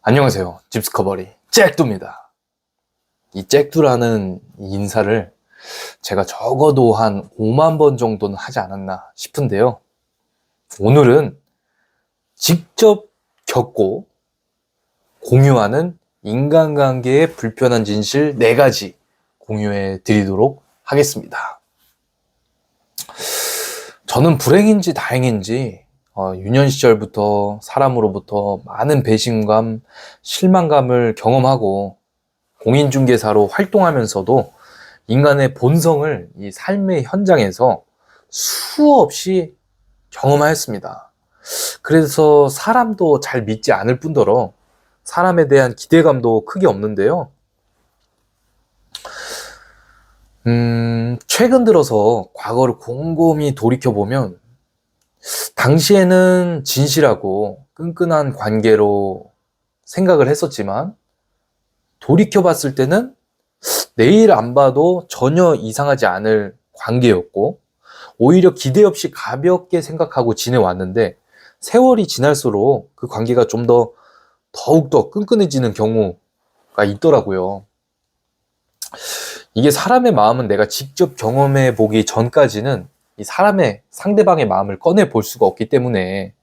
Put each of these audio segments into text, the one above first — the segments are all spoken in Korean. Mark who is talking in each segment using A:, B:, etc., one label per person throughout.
A: 안녕하세요. 집스커버리 잭두입니다. 이 잭두라는 인사를 제가 적어도 한 5만 번 정도는 하지 않았나 싶은데요. 오늘은 직접 겪고 공유하는 인간관계의 불편한 진실 4가지 공유해 드리도록 하겠습니다. 저는 불행인지 다행인지 유년 시절부터 사람으로부터 많은 배신감, 실망감을 경험하고 공인중개사로 활동하면서도 인간의 본성을 이 삶의 현장에서 수없이 경험하였습니다. 그래서 사람도 잘 믿지 않을 뿐더러 사람에 대한 기대감도 크게 없는데요. 최근 들어서 과거를 곰곰이 돌이켜보면 당시에는 진실하고 끈끈한 관계로 생각을 했었지만 돌이켜봤을 때는 내일 안 봐도 전혀 이상하지 않을 관계였고 오히려 기대 없이 가볍게 생각하고 지내왔는데 세월이 지날수록 그 관계가 좀 더욱더 끈끈해지는 경우가 있더라고요. 이게 사람의 마음은 내가 직접 경험해 보기 전까지는 이 상대방의 마음을 꺼내 볼 수가 없기 때문에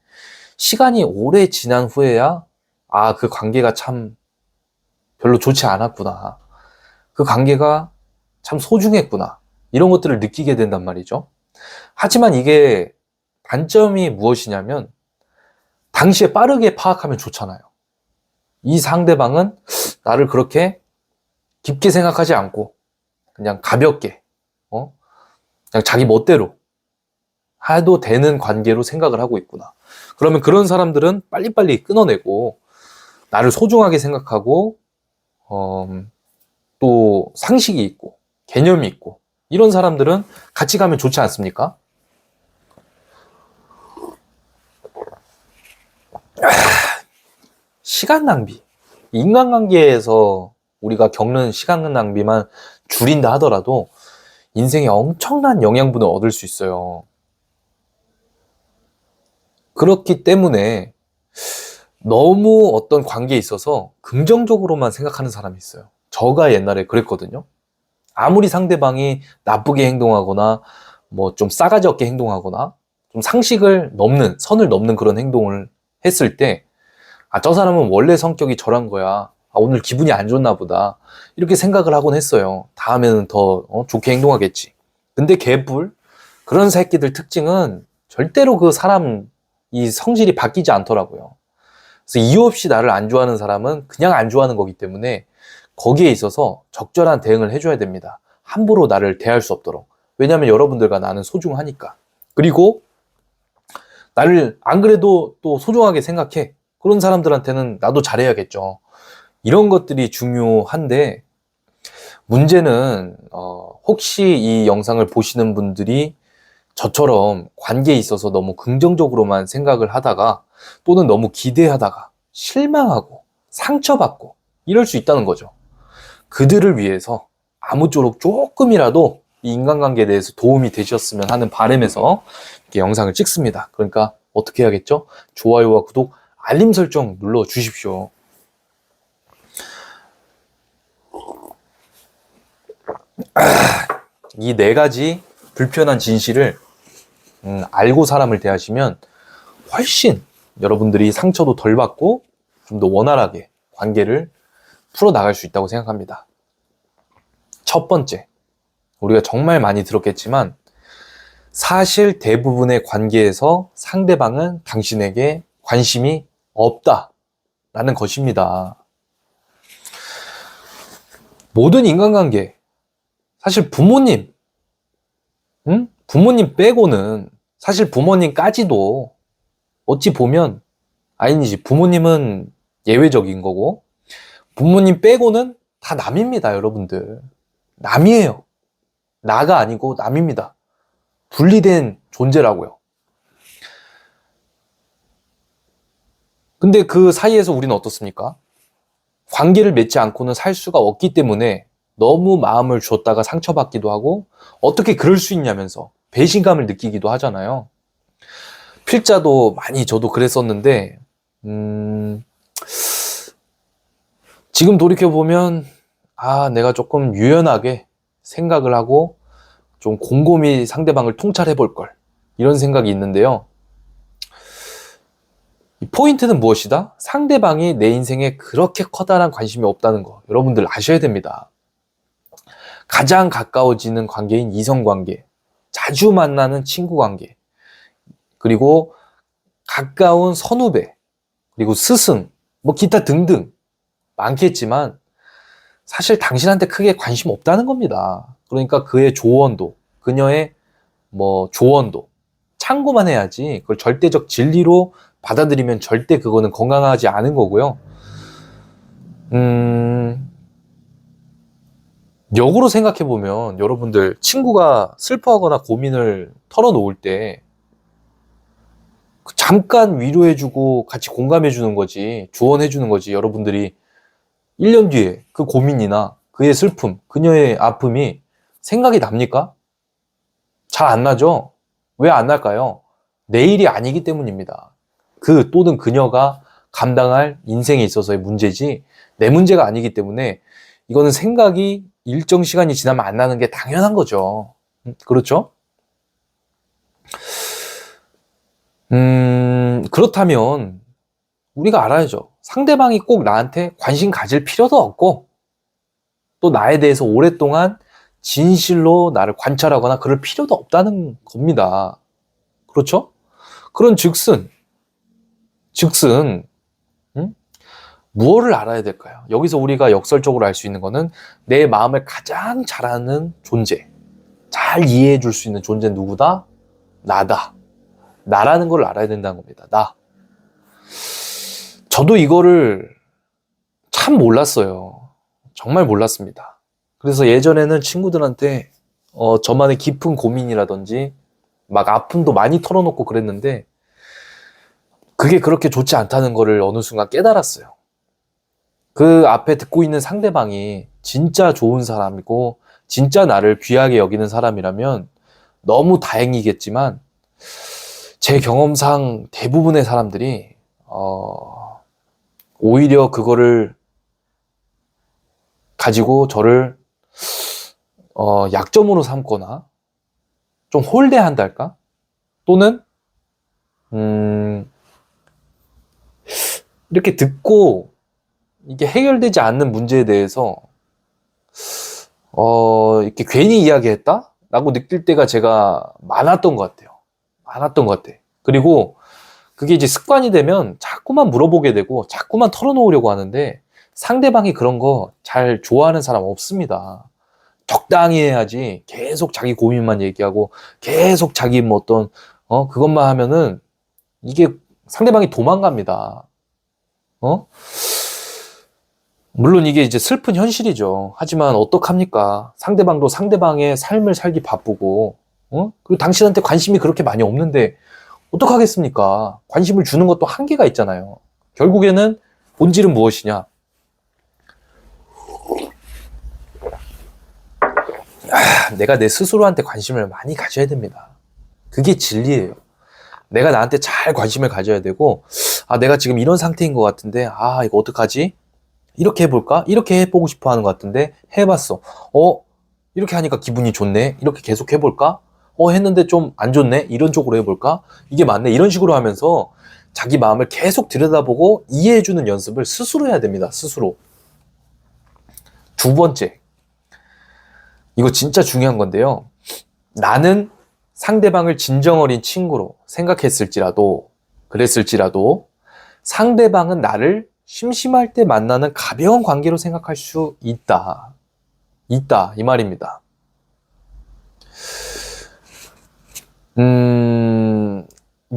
A: 시간이 오래 지난 후에야 그 관계가 참 별로 좋지 않았구나. 그 관계가 참 소중했구나. 이런 것들을 느끼게 된단 말이죠. 하지만 이게 단점이 무엇이냐면 당시에 빠르게 파악하면 좋잖아요. 이 상대방은 나를 그렇게 깊게 생각하지 않고 그냥 가볍게 그냥 자기 멋대로 해도 되는 관계로 생각을 하고 있구나. 그러면 그런 사람들은 빨리빨리 끊어내고 나를 소중하게 생각하고 또 상식이 있고 개념이 있고 이런 사람들은 같이 가면 좋지 않습니까? 시간 낭비. 인간관계에서 우리가 겪는 시간 낭비만 줄인다 하더라도 인생에 엄청난 영양분을 얻을 수 있어요. 그렇기 때문에 너무 어떤 관계에 있어서 긍정적으로만 생각하는 사람이 있어요. 저가 옛날에 그랬거든요. 아무리 상대방이 나쁘게 행동하거나 뭐 좀 싸가지 없게 행동하거나 좀 선을 넘는 그런 행동을 했을 때 저 사람은 원래 성격이 저런 거야. 오늘 기분이 안 좋나 보다. 이렇게 생각을 하곤 했어요. 다음에는 더 좋게 행동하겠지. 근데 그런 새끼들 특징은 절대로 그 사람 이 성질이 바뀌지 않더라고요. 그래서 이유 없이 나를 안 좋아하는 사람은 그냥 안 좋아하는 거기 때문에 거기에 있어서 적절한 대응을 해줘야 됩니다. 함부로 나를 대할 수 없도록. 왜냐하면 여러분들과 나는 소중하니까. 그리고 나를 안 그래도 또 소중하게 생각해. 그런 사람들한테는 나도 잘해야겠죠. 이런 것들이 중요한데 문제는 혹시 이 영상을 보시는 분들이 저처럼 관계에 있어서 너무 긍정적으로만 생각을 하다가 또는 너무 기대하다가 실망하고 상처받고 이럴 수 있다는 거죠. 그들을 위해서 아무쪼록 조금이라도 이 인간관계에 대해서 도움이 되셨으면 하는 바람에서 이렇게 영상을 찍습니다. 그러니까 어떻게 해야겠죠? 좋아요와 구독, 알림 설정 눌러 주십시오. 이 4가지 불편한 진실을 알고 사람을 대하시면 훨씬 여러분들이 상처도 덜 받고 좀 더 원활하게 관계를 풀어나갈 수 있다고 생각합니다. 첫 번째, 우리가 정말 많이 들었겠지만 사실 대부분의 관계에서 상대방은 당신에게 관심이 없다라는 것입니다. 모든 인간관계, 사실 부모님 빼고는 사실 부모님까지도 어찌 보면 아니지 부모님은 예외적인 거고 부모님 빼고는 다 남입니다. 여러분들 남이에요. 나가 아니고 남입니다. 분리된 존재라고요. 근데 그 사이에서 우리는 어떻습니까? 관계를 맺지 않고는 살 수가 없기 때문에 너무 마음을 줬다가 상처받기도 하고 어떻게 그럴 수 있냐면서 배신감을 느끼기도 하잖아요. 필자도 많이 저도 그랬었는데 지금 돌이켜보면, 내가 조금 유연하게 생각을 하고 좀 곰곰이 상대방을 통찰해 볼 걸. 이런 생각이 있는데요. 이 포인트는 무엇이다? 상대방이 내 인생에 그렇게 커다란 관심이 없다는 거. 여러분들 아셔야 됩니다. 가장 가까워지는 관계인 이성관계, 자주 만나는 친구관계, 그리고 가까운 선후배, 그리고 스승, 뭐 기타 등등 많겠지만 사실 당신한테 크게 관심 없다는 겁니다. 그러니까 그의 조언도, 그녀의 조언도 참고만 해야지 그걸 절대적 진리로 받아들이면 절대 그거는 건강하지 않은 거고요. 역으로 생각해보면 여러분들 친구가 슬퍼하거나 고민을 털어놓을 때 잠깐 위로해주고 같이 공감해주는 거지, 조언해주는 거지. 여러분들이 1년 뒤에 그 고민이나 그의 슬픔, 그녀의 아픔이 생각이 납니까? 잘 안 나죠? 왜 안 날까요? 내 일이 아니기 때문입니다. 또는 그녀가 감당할 인생에 있어서의 문제지 내 문제가 아니기 때문에 이거는 생각이 일정 시간이 지나면 안 나는 게 당연한 거죠. 그렇죠? 그렇다면 우리가 알아야죠. 상대방이 꼭 나한테 관심 가질 필요도 없고 또 나에 대해서 오랫동안 진실로 나를 관찰하거나 그럴 필요도 없다는 겁니다. 그렇죠? 그런 즉슨 무엇을 알아야 될까요? 여기서 우리가 역설적으로 알 수 있는 거는 내 마음을 가장 잘 아는 존재, 잘 이해해 줄 수 있는 존재는 누구다? 나다. 나라는 걸 알아야 된다는 겁니다. 나. 저도 이거를 참 몰랐어요. 정말 몰랐습니다. 그래서 예전에는 친구들한테 저만의 깊은 고민이라든지 막 아픔도 많이 털어놓고 그랬는데 그게 그렇게 좋지 않다는 거를 어느 순간 깨달았어요. 그 앞에 듣고 있는 상대방이 진짜 좋은 사람이고 진짜 나를 귀하게 여기는 사람이라면 너무 다행이겠지만 제 경험상 대부분의 사람들이 오히려 그거를 가지고 저를 약점으로 삼거나 좀 홀대한달까? 또는 이렇게 듣고 이게 해결되지 않는 문제에 대해서 이렇게 괜히 이야기했다? 라고 느낄 때가 제가 많았던 것 같아요. 많았던 것 같아. 그리고 그게 이제 습관이 되면 자꾸만 물어보게 되고 자꾸만 털어놓으려고 하는데 상대방이 그런 거 잘 좋아하는 사람 없습니다. 적당히 해야지 계속 자기 고민만 얘기하고 계속 자기 그것만 하면은 이게 상대방이 도망갑니다. 물론 이게 이제 슬픈 현실이죠. 하지만 어떡합니까? 상대방도 상대방의 삶을 살기 바쁘고, 그리고 당신한테 관심이 그렇게 많이 없는데, 어떡하겠습니까? 관심을 주는 것도 한계가 있잖아요. 결국에는 본질은 무엇이냐? 내가 내 스스로한테 관심을 많이 가져야 됩니다. 그게 진리예요. 내가 나한테 잘 관심을 가져야 되고, 내가 지금 이런 상태인 것 같은데, 이거 어떡하지? 이렇게 해볼까? 이렇게 해보고 싶어 하는 것 같은데, 해봤어. 이렇게 하니까 기분이 좋네? 이렇게 계속 해볼까? 했는데 좀 안 좋네? 이런 쪽으로 해볼까? 이게 맞네? 이런 식으로 하면서 자기 마음을 계속 들여다보고 이해해주는 연습을 스스로 해야 됩니다. 스스로. 두 번째. 이거 진짜 중요한 건데요. 나는 상대방을 진정 어린 친구로 그랬을지라도 상대방은 나를 심심할 때 만나는 가벼운 관계로 생각할 수 있다. 이 말입니다.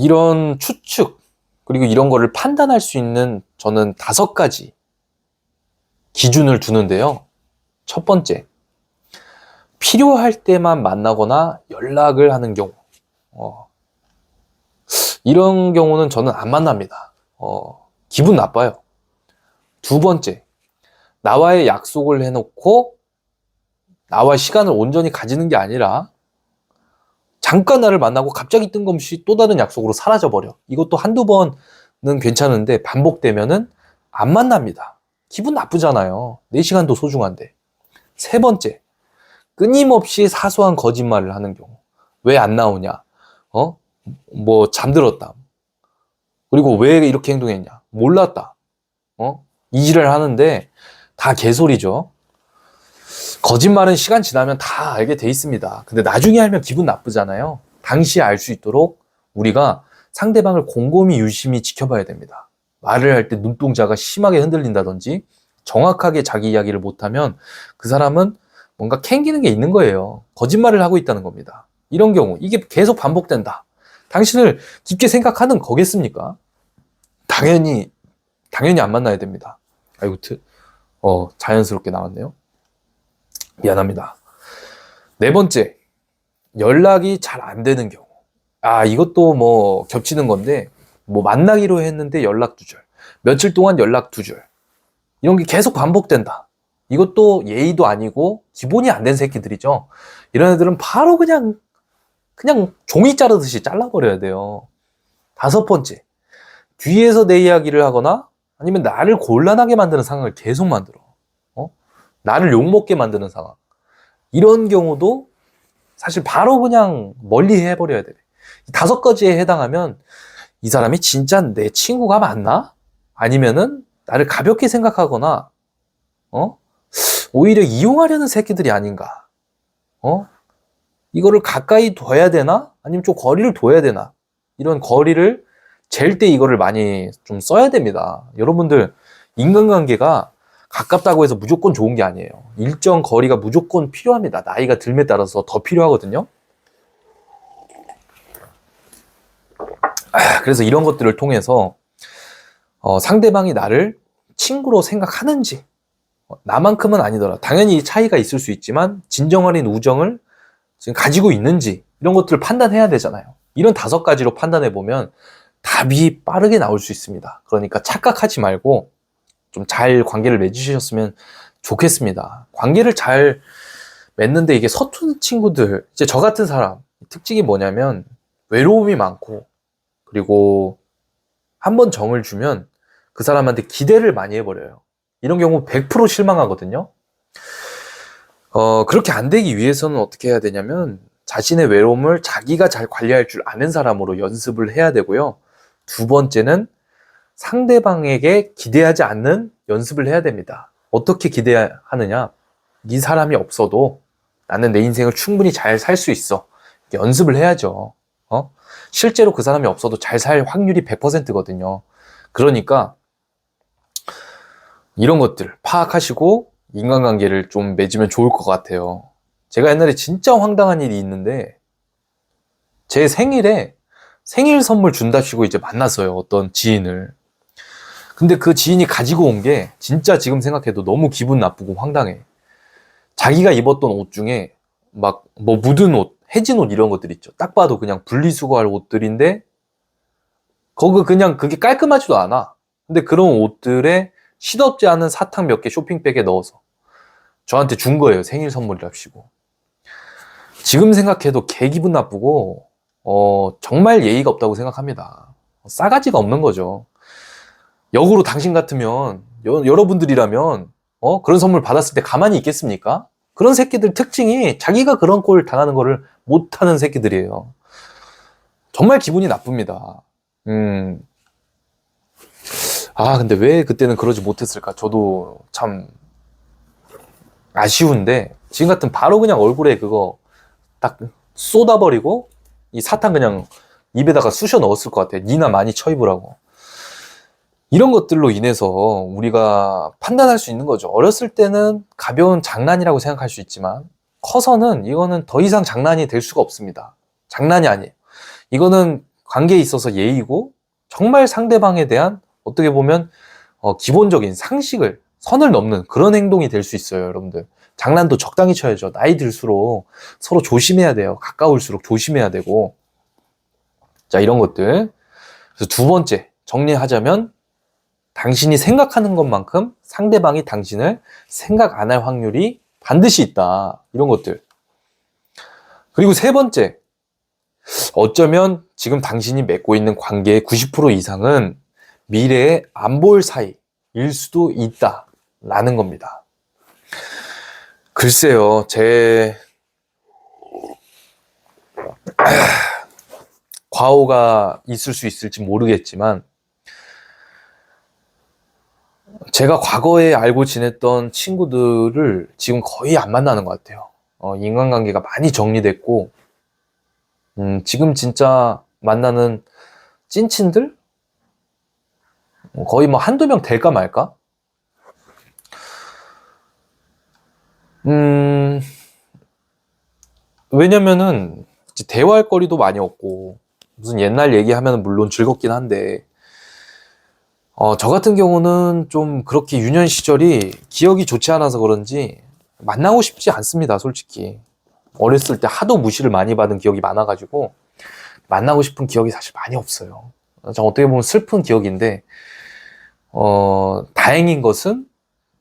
A: 이런 추측, 그리고 이런 거를 판단할 수 있는 저는 5가지 기준을 두는데요. 첫 번째, 필요할 때만 만나거나 연락을 하는 경우. 이런 경우는 저는 안 만납니다. 기분 나빠요. 두 번째, 나와의 약속을 해놓고 나와 시간을 온전히 가지는 게 아니라 잠깐 나를 만나고 갑자기 뜬금없이 또 다른 약속으로 사라져버려. 이것도 한두 번은 괜찮은데 반복되면은 안 만납니다. 기분 나쁘잖아요. 내 시간도 소중한데. 세 번째, 끊임없이 사소한 거짓말을 하는 경우. 왜 안 나오냐? 뭐 잠들었다. 그리고 왜 이렇게 행동했냐? 몰랐다. 이지랄 하는데 다 개소리죠. 거짓말은 시간 지나면 다 알게 돼 있습니다. 근데 나중에 알면 기분 나쁘잖아요. 당시에 알 수 있도록 우리가 상대방을 곰곰이 유심히 지켜봐야 됩니다. 말을 할 때 눈동자가 심하게 흔들린다든지 정확하게 자기 이야기를 못하면 그 사람은 뭔가 캥기는 게 있는 거예요. 거짓말을 하고 있다는 겁니다. 이런 경우 이게 계속 반복된다. 당신을 깊게 생각하는 거겠습니까? 당연히 안 만나야 됩니다. 아이고, 자연스럽게 나왔네요. 미안합니다. 네 번째, 연락이 잘 안 되는 경우. 이것도 뭐 겹치는 건데, 뭐 만나기로 했는데 연락 두절, 며칠 동안 연락 두절, 이런 게 계속 반복된다. 이것도 예의도 아니고 기본이 안 된 새끼들이죠. 이런 애들은 바로 그냥 종이 자르듯이 잘라버려야 돼요. 다섯 번째, 뒤에서 내 이야기를 하거나 아니면 나를 곤란하게 만드는 상황을 계속 만들어. 나를 욕먹게 만드는 상황. 이런 경우도 사실 바로 그냥 멀리 해버려야 돼. 다섯 가지에 해당하면 이 사람이 진짜 내 친구가 맞나? 아니면은 나를 가볍게 생각하거나 오히려 이용하려는 새끼들이 아닌가? 이거를 가까이 둬야 되나? 아니면 좀 거리를 둬야 되나? 이런 거리를 잴 때 이거를 많이 좀 써야 됩니다. 여러분들, 인간관계가 가깝다고 해서 무조건 좋은 게 아니에요. 일정 거리가 무조건 필요합니다. 나이가 들에 따라서 더 필요하거든요. 그래서 이런 것들을 통해서 상대방이 나를 친구로 생각하는지, 나만큼은 아니더라. 당연히 차이가 있을 수 있지만 진정 어린 우정을 지금 가지고 있는지 이런 것들을 판단해야 되잖아요. 이런 다섯 가지로 판단해 보면 답이 빠르게 나올 수 있습니다. 그러니까 착각하지 말고 좀 잘 관계를 맺으셨으면 좋겠습니다. 관계를 잘 맺는데 이게 서툰 친구들, 이제 저 같은 사람 특징이 뭐냐면 외로움이 많고, 그리고 한번 정을 주면 그 사람한테 기대를 많이 해버려요. 이런 경우 100% 실망하거든요. 그렇게 안 되기 위해서는 어떻게 해야 되냐면 자신의 외로움을 자기가 잘 관리할 줄 아는 사람으로 연습을 해야 되고요. 두 번째는 상대방에게 기대하지 않는 연습을 해야 됩니다. 어떻게 기대하느냐? 이 사람이 없어도 나는 내 인생을 충분히 잘 살 수 있어. 연습을 해야죠. 실제로 그 사람이 없어도 잘 살 확률이 100%거든요. 그러니까 이런 것들 파악하시고 인간관계를 좀 맺으면 좋을 것 같아요. 제가 옛날에 진짜 황당한 일이 있는데, 제 생일에 생일 선물 준답시고 이제 만났어요. 어떤 지인을. 근데 그 지인이 가지고 온 게 진짜 지금 생각해도 너무 기분 나쁘고 황당해. 자기가 입었던 옷 중에 막 뭐 묻은 옷, 해진 옷 이런 것들 있죠. 딱 봐도 그냥 분리수거할 옷들인데 그냥 그게 깔끔하지도 않아. 근데 그런 옷들에 시덥지 않은 사탕 몇 개 쇼핑백에 넣어서 저한테 준 거예요. 생일 선물이랍시고. 지금 생각해도 개 기분 나쁘고 정말 예의가 없다고 생각합니다. 싸가지가 없는 거죠. 역으로 당신 같으면, 여러분들이라면 그런 선물 받았을 때 가만히 있겠습니까? 그런 새끼들 특징이 자기가 그런 꼴 당하는 거를 못하는 새끼들이에요. 정말 기분이 나쁩니다. 근데 왜 그때는 그러지 못했을까? 저도 참 아쉬운데, 지금 같으면 바로 그냥 얼굴에 그거 딱 쏟아버리고 이 사탕 그냥 입에다가 쑤셔 넣었을 것 같아요. 니나 많이 처입으라고. 이런 것들로 인해서 우리가 판단할 수 있는 거죠. 어렸을 때는 가벼운 장난이라고 생각할 수 있지만 커서는 이거는 더 이상 장난이 될 수가 없습니다. 장난이 아니에요. 이거는 관계에 있어서 예의고 정말 상대방에 대한 어떻게 보면 기본적인 상식을 선을 넘는 그런 행동이 될 수 있어요. 여러분들, 장난도 적당히 쳐야죠. 나이 들수록 서로 조심해야 돼요. 가까울수록 조심해야 되고. 자, 이런 것들. 그래서 두 번째 정리하자면, 당신이 생각하는 것만큼 상대방이 당신을 생각 안 할 확률이 반드시 있다. 이런 것들. 그리고 세 번째, 어쩌면 지금 당신이 맺고 있는 관계의 90% 이상은 미래에 안 볼 사이일 수도 있다. 라는 겁니다. 글쎄요, 제 과오가 있을 수 있을지 모르겠지만 제가 과거에 알고 지냈던 친구들을 지금 거의 안 만나는 것 같아요. 인간관계가 많이 정리됐고 지금 진짜 만나는 찐친들? 거의 뭐 한두 명 될까 말까? 왜냐면은 대화할 거리도 많이 없고 무슨 옛날 얘기하면 물론 즐겁긴 한데 저 같은 경우는 좀 그렇게 유년 시절이 기억이 좋지 않아서 그런지 만나고 싶지 않습니다, 솔직히. 어렸을 때 하도 무시를 많이 받은 기억이 많아가지고 만나고 싶은 기억이 사실 많이 없어요. 어떻게 보면 슬픈 기억인데 다행인 것은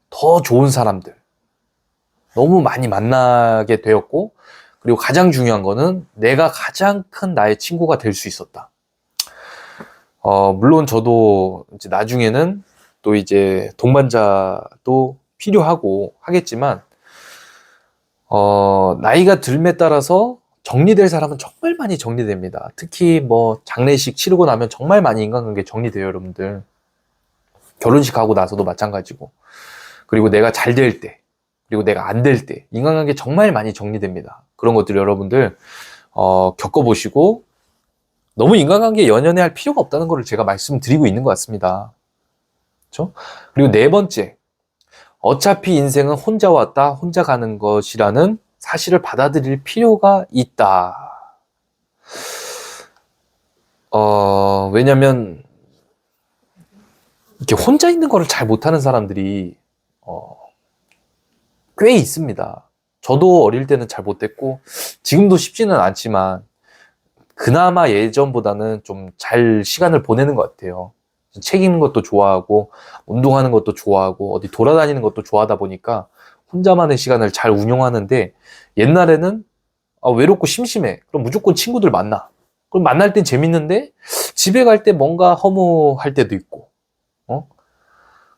A: 더 좋은 사람들 너무 많이 만나게 되었고, 그리고 가장 중요한 거는 내가 가장 큰 나의 친구가 될 수 있었다. 물론 저도 이제 나중에는 또 이제 동반자도 필요하고 하겠지만, 나이가 들에 따라서 정리될 사람은 정말 많이 정리됩니다. 특히 뭐 장례식 치르고 나면 정말 많이 인간관계 정리돼요, 여러분들. 결혼식 하고 나서도 마찬가지고. 그리고 내가 잘 될 때, 그리고 내가 안 될 때, 인간관계 정말 많이 정리됩니다. 그런 것들 여러분들, 겪어보시고, 너무 인간관계에 연연해할 필요가 없다는 것을 제가 말씀드리고 있는 것 같습니다. 그렇죠? 그리고 네 번째, 어차피 인생은 혼자 왔다, 혼자 가는 것이라는 사실을 받아들일 필요가 있다. 왜냐면, 이렇게 혼자 있는 거를 잘 못하는 사람들이, 꽤 있습니다. 저도 어릴 때는 잘 못했고, 지금도 쉽지는 않지만, 그나마 예전보다는 좀 잘 시간을 보내는 것 같아요. 책 읽는 것도 좋아하고, 운동하는 것도 좋아하고, 어디 돌아다니는 것도 좋아하다 보니까, 혼자만의 시간을 잘 운용하는데, 옛날에는 외롭고 심심해. 그럼 무조건 친구들 만나. 그럼 만날 땐 재밌는데, 집에 갈 때 뭔가 허무할 때도 있고,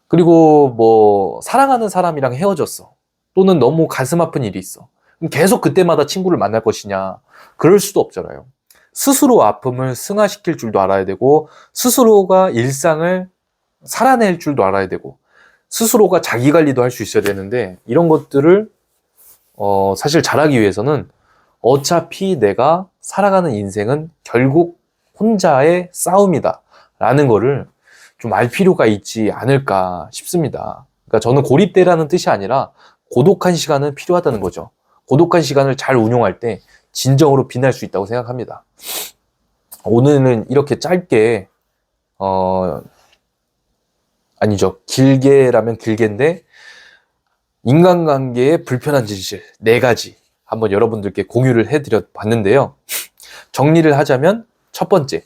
A: 그리고 뭐, 사랑하는 사람이랑 헤어졌어. 또는 너무 가슴 아픈 일이 있어. 그럼 계속 그때마다 친구를 만날 것이냐? 그럴 수도 없잖아요. 스스로 아픔을 승화시킬 줄도 알아야 되고, 스스로가 일상을 살아낼 줄도 알아야 되고, 스스로가 자기 관리도 할 수 있어야 되는데, 이런 것들을 사실 잘하기 위해서는 어차피 내가 살아가는 인생은 결국 혼자의 싸움이다 라는 거를 좀 알 필요가 있지 않을까 싶습니다. 그러니까 저는 고립되라는 뜻이 아니라 고독한 시간은 필요하다는 거죠. 고독한 시간을 잘 운용할 때 진정으로 빛날 수 있다고 생각합니다. 오늘은 이렇게 짧게 아니죠. 길게라면 길게인데 인간관계의 불편한 진실 4가지 한번 여러분들께 공유를 해드려 봤는데요. 정리를 하자면 첫 번째,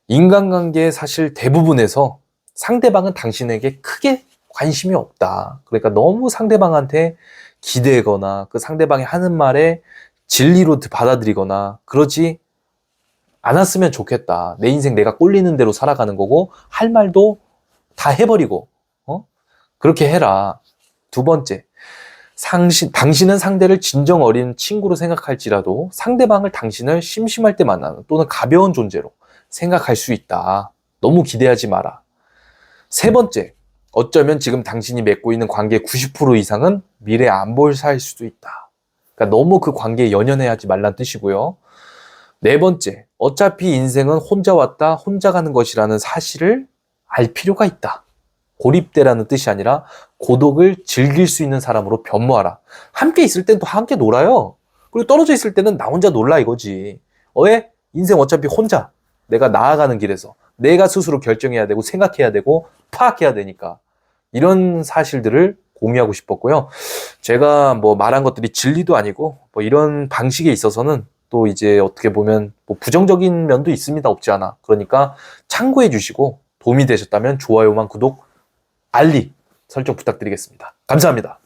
A: 인간관계의 사실 대부분에서 상대방은 당신에게 크게 관심이 없다. 그러니까 너무 상대방한테 기대거나 그 상대방이 하는 말에 진리로 받아들이거나 그러지 않았으면 좋겠다. 내 인생 내가 꼴리는 대로 살아가는 거고 할 말도 다 해버리고 그렇게 해라. 두 번째, 당신은 상대를 진정 어린 친구로 생각할지라도 상대방을 당신을 심심할 때 만나는 또는 가벼운 존재로 생각할 수 있다. 너무 기대하지 마라. 세 번째, 어쩌면 지금 당신이 맺고 있는 관계의 90% 이상은 미래에 안 볼 사이일 수도 있다. 그러니까 너무 그 관계에 연연해하지 말란 뜻이고요. 네 번째, 어차피 인생은 혼자 왔다 혼자 가는 것이라는 사실을 알 필요가 있다. 고립되라는 뜻이 아니라 고독을 즐길 수 있는 사람으로 변모하라. 함께 있을 땐 또 함께 놀아요. 그리고 떨어져 있을 때는 나 혼자 놀라 이거지. 왜? 인생 어차피 혼자. 내가 나아가는 길에서 내가 스스로 결정해야 되고 생각해야 되고 파악해야 되니까 이런 사실들을 공유하고 싶었고요. 제가 뭐 말한 것들이 진리도 아니고 뭐 이런 방식에 있어서는 또 이제 어떻게 보면 뭐 부정적인 면도 있습니다. 없지 않아. 그러니까 참고해 주시고 도움이 되셨다면 좋아요만 구독, 알림 설정 부탁드리겠습니다. 감사합니다.